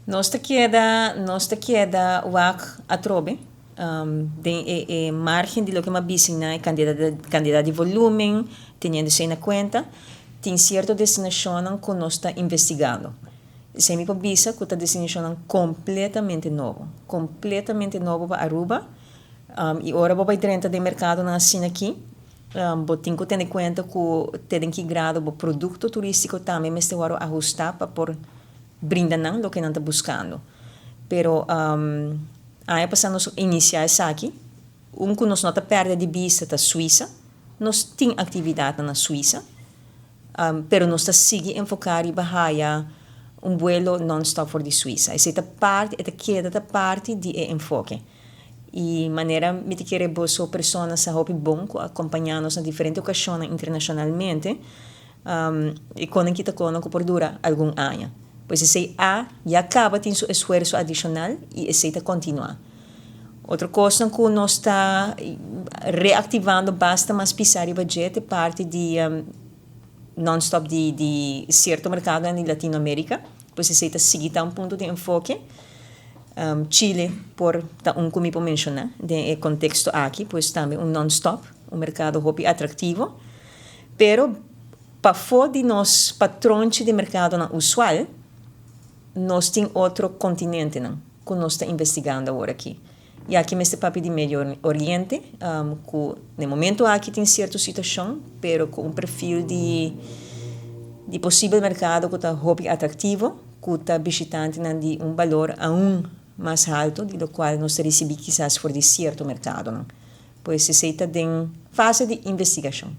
Nós te queda wak atrobe. De margem de lo que me dicen é cantidade de volume, teniendo-se em conta, tem certa destinação que nós está investigando. Se me pabisa que a destinação completamente novo para Aruba, e agora vou dentro do mercado na China aqui, vou ter que ter em conta que tem que grado o produto turístico também, mas tem que ajustar para por brindar o que não está buscando. Pero aí passamos a iniciar isso aqui, que nós não perde de vista da Suíça, nós tem atividade na Suíça, pero nós está seguindo enfocar e bahia vuelo non-stop for de Suíça. Essa queda parte de enfoque. E maneira me te querer boas pessoas a hobby bom acompanhar-nos em diferentes ocasiões internacionalmente, e quando kita conosco por dura algum ano. Pois esse já acaba tem seu esforço adicional e aceita continuar. Outra coisa que nós está reactivando basta mais pisar o budget parte de non-stop de certo mercado em Latinoamérica, pois aceita seguir um ponto de enfoque. Chile, por como eu mencionei, de contexto aqui, pois também non-stop, mercado hobby atrativo, pero para fora de nós patrões de mercado usual, nós temos outro continente que nós estamos investigando agora aqui. E aqui neste papo de Médio Oriente, que no momento aqui tem certa situação, pero com perfil de possível mercado que está hobby atrativo, que está visitante de valor mais alto, do qual nós recebemos quizás por de certo mercado. Pois se está em fase de investigação.